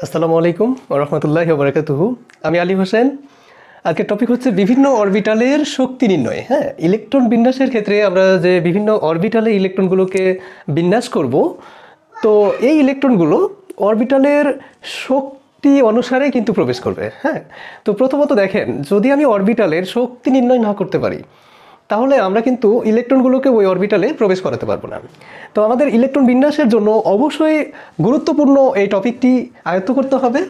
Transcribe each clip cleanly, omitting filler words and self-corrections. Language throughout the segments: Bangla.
আসসালামু আলাইকুম ওয়া রাহমাতুল্লাহি ওয়া বারাকাতুহু। আমি আলী হোসেন। আজকের টপিক হচ্ছে বিভিন্ন অরবিটালের শক্তি নির্ণয়। হ্যাঁ, ইলেকট্রন বিন্যাসের ক্ষেত্রে আমরা যে বিভিন্ন অরবিটালে ইলেকট্রনগুলোকে বিন্যাস করব, তো এই ইলেকট্রনগুলো অরবিটালের শক্তি অনুসারে কিন্তু প্রবেশ করবে। হ্যাঁ, তো প্রথমত দেখেন, যদি আমি অরবিটালের শক্তি নির্ণয় না করতে পারি, তাহলে আমরা কিন্তু ইলেকট্রনগুলোকে ওই অরবিটালে প্রবেশ করাতে পারবো না। তো আমাদের ইলেকট্রন বিন্যাসের জন্য অবশ্যই গুরুত্বপূর্ণ এই টপিকটি আয়ত্ত করতে হবে,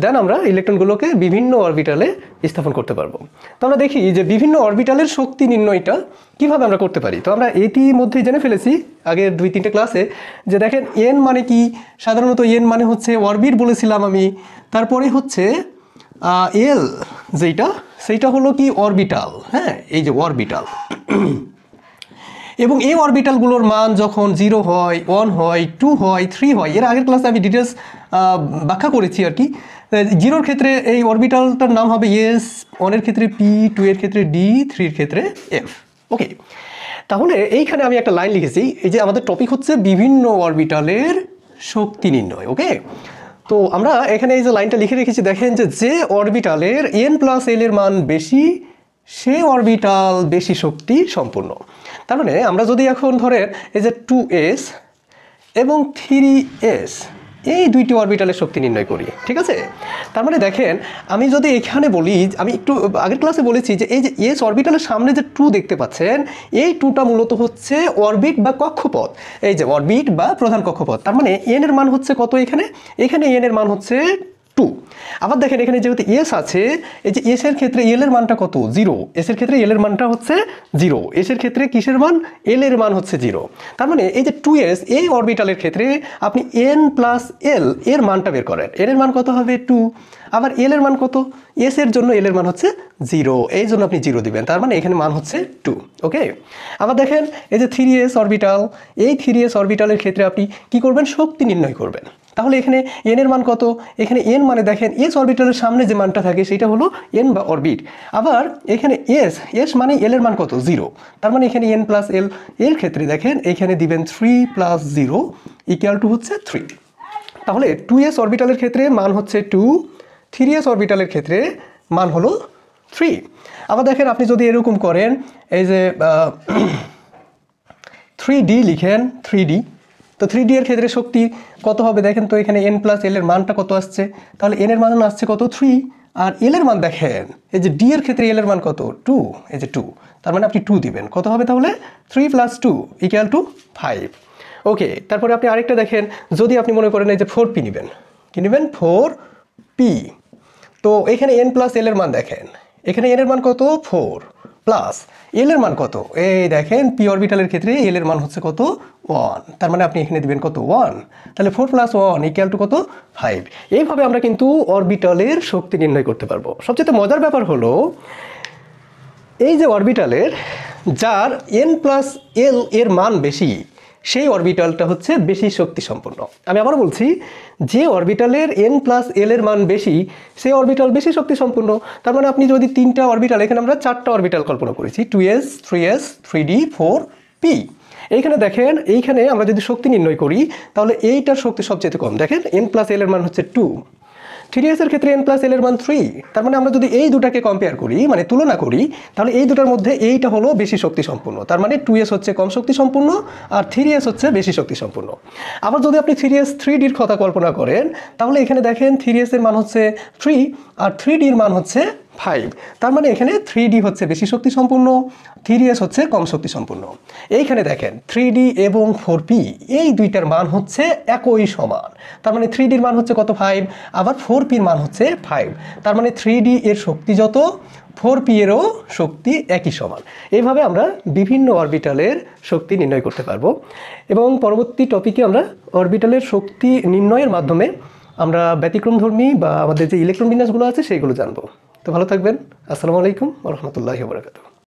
দেন আমরা ইলেকট্রনগুলোকে বিভিন্ন অরবিটালে স্থাপন করতে পারবো। তো আমরা দেখি যে বিভিন্ন অরবিটালের শক্তি নির্ণয়টা কিভাবে আমরা করতে পারি। তো আমরা ইতিমধ্যেই জেনে ফেলেছি আগের 2-3টে ক্লাসে যে দেখেন এন মানে কি। সাধারণত এন মানে হচ্ছে অরবিট বলেছিলাম আমি। তারপরে হচ্ছে এল যেটা, সেইটা হলো কি অরবিটাল। হ্যাঁ, এই যে অরবিটাল। এবং এই অরবিটালগুলোর মান যখন 0 হয়, 1 হয়, 2 হয়, 3 হয়, এর আগের ক্লাসে আমি ডিটেলস ব্যাখ্যা করেছি আর কি। 0-র ক্ষেত্রে এই অরবিটালটার নাম হবে এস, 1-এর ক্ষেত্রে পি, 2 এর ক্ষেত্রে ডি, 3-এর ক্ষেত্রে এফ। ওকে, তাহলে এইখানে আমি একটা লাইন লিখেছি, এই যে আমাদের টপিক হচ্ছে বিভিন্ন অরবিটালের শক্তি নির্ণয়। ওকে, তো আমরা এখানে এই যে লাইনটা লিখে রেখেছি, দেখেন যে অরবিটালের এন প্লাস এল এর মান বেশি, সে অরবিটাল বেশি শক্তি সম্পূর্ণ। তার মানে আমরা যদি এখন ধরেন এই যে 2s এবং 3s, এই দুইটি অরবিটালের শক্তি নির্ণয় করি, ঠিক আছে। তার মানে দেখেন, আমি যদি এখানে বলি, আমি একটু আগের ক্লাসে বলেছি যে এই যে এস অরবিটালের সামনে যে 2 দেখতে পাচ্ছেন, এই 2টা মূলত হচ্ছে অরবিট বা কক্ষপথ। এই যে অরবিট বা প্রধান কক্ষপথ। তার মানে এন এর মান হচ্ছে কত এখানে এন এর মান হচ্ছে 2। আবার দেখেন এখানে যেহেতু এস আছে, এই যে এস এর ক্ষেত্রে এল এর মানটা কত? 0। এস এর ক্ষেত্রে এল এর মানটা হচ্ছে 0। এস এর ক্ষেত্রে কিসের মান? এল এর মান হচ্ছে 0। তার মানে এই যে 2s, এই অরবিটালের ক্ষেত্রে আপনি n প্লাস এল এর মানটা বের করেন। এন এর মান কত হবে? 2। আবার এল এর মান কত? এস এর জন্য এল এর মান হচ্ছে 0, এই জন্য আপনি 0 দিবেন। তার মানে এখানে মান হচ্ছে 2। ওকে, আবার দেখেন এই যে 3s অরবিটাল, এই 3s অরবিটালের ক্ষেত্রে আপনি কি করবেন? শক্তি নির্ণয় করবেন। তাহলে এখানে এন এর মান কত? এখানে এন মানে দেখেন এস অরবিটালের সামনে যে মানটা থাকে সেটা হলো এন বা অরবিট। আবার এখানে এস মানে এল এর মান কত? 0। তার মানে এখানে এন প্লাস এল এর ক্ষেত্রে দেখেন এখানে দিবেন 3 প্লাস 0 ইকুয়াল টু হচ্ছে 3। তাহলে 2s অরবিটালের ক্ষেত্রে মান হচ্ছে 2, 3s অরবিটালের ক্ষেত্রে মান হলো 3। আবার দেখেন আপনি যদি এরকম করেন, এই যে 3d লিখেন, 3d, তো 3d এর ক্ষেত্রে শক্তি কত হবে দেখেন তো। এখানে n প্লাস এল এর মানটা কত আসছে? তাহলে n এর মান আসছে কত? 3। আর এল এর মান দেখেন, এই যে d এর ক্ষেত্রে এল এর মান কত? 2। এই যে 2, তার মানে আপনি 2 দিবেন। কত হবে তাহলে? 3 প্লাস 2 ইকুয়াল টু 5। ওকে, তারপরে আপনি আরেকটা দেখেন, যদি আপনি মনে করেন এই যে 4p নেবেন, কি নেবেন? 4p। তো এখানে n প্লাস এল এর মান দেখেন, এখানে n এর মান কত? 4 প্লাস এল এর মান কত? এই দেখেন পি অরবিটালের ক্ষেত্রে এল এর মান হচ্ছে কত? 1। তার মানে আপনি এখানে দিবেন কত? 1। তাহলে 4 প্লাস 1 ইকুয়াল টু কত? 5। এইভাবে আমরা কিন্তু অরবিটালের শক্তি নির্ণয় করতে পারবো। সবচেয়ে মজার ব্যাপার হলো এই যে অরবিটালের যার n প্লাস এল এর মান বেশি, সেই অরবিটালটা হচ্ছে বেশি শক্তি সম্পন্ন। আমি আবার বলছি, যে অরবিটালের n প্লাস এল এর মান বেশি, সেই অরবিটাল বেশি শক্তি সম্পন্ন। তার মানে আপনি যদি 3টা অরবিটাল, এখানে আমরা 4টা অরবিটাল কল্পনা করেছি, 2s, 3s, 3d, 4p। এইখানে দেখেন, এইখানে আমরা যদি শক্তি নির্ণয় করি, তাহলে এইটার শক্তি সবচেয়ে কম। দেখেন n প্লাস এল এর মান হচ্ছে 2, 3s এর ক্ষেত্রে n প্লাস এল এর মান 3। তার মানে আমরা যদি এই দুটাকে কম্পেয়ার করি, মানে তুলনা করি, তাহলে এই দুটার মধ্যে এইটা হলো বেশি শক্তি সম্পন্ন। তার মানে 2s হচ্ছে কম শক্তি সম্পন্ন আর 3s হচ্ছে বেশি শক্তি সম্পন্ন। আবার যদি আপনি 3s 3dর কথা কল্পনা করেন, তাহলে এখানে দেখেন 3s এর মান হচ্ছে 3 আর 3d এর মান হচ্ছে 5। তার মানে এখানে 3d হচ্ছে বেশি শক্তি সম্পন্ন, 3s হচ্ছে কম শক্তি সম্পন্ন। এইখানে দেখেন 3d এবং 4p, এই দুইটার মান হচ্ছে একই সমান। তার মানে 3d এর মান হচ্ছে কত? 5। আবার 4p এর মান হচ্ছে 5। তার মানে 3d এর শক্তি যত, 4p এরও শক্তি একই সমান। এইভাবে আমরা বিভিন্ন অরবিটালের শক্তি নির্ণয় করতে পারবো। এবং পরবর্তী টপিকে আমরা অরবিটালের শক্তি নির্ণয়ের মাধ্যমে আমরা ব্যতিক্রমধর্মী বা আমাদের যে ইলেকট্রন বিন্যাসগুলো আছে সেইগুলো জানবো। তো ভালো থাকবেন। আসসালামু আলাইকুম ওয়া রাহমাতুল্লাহি ওয়া বারাকাতুহু।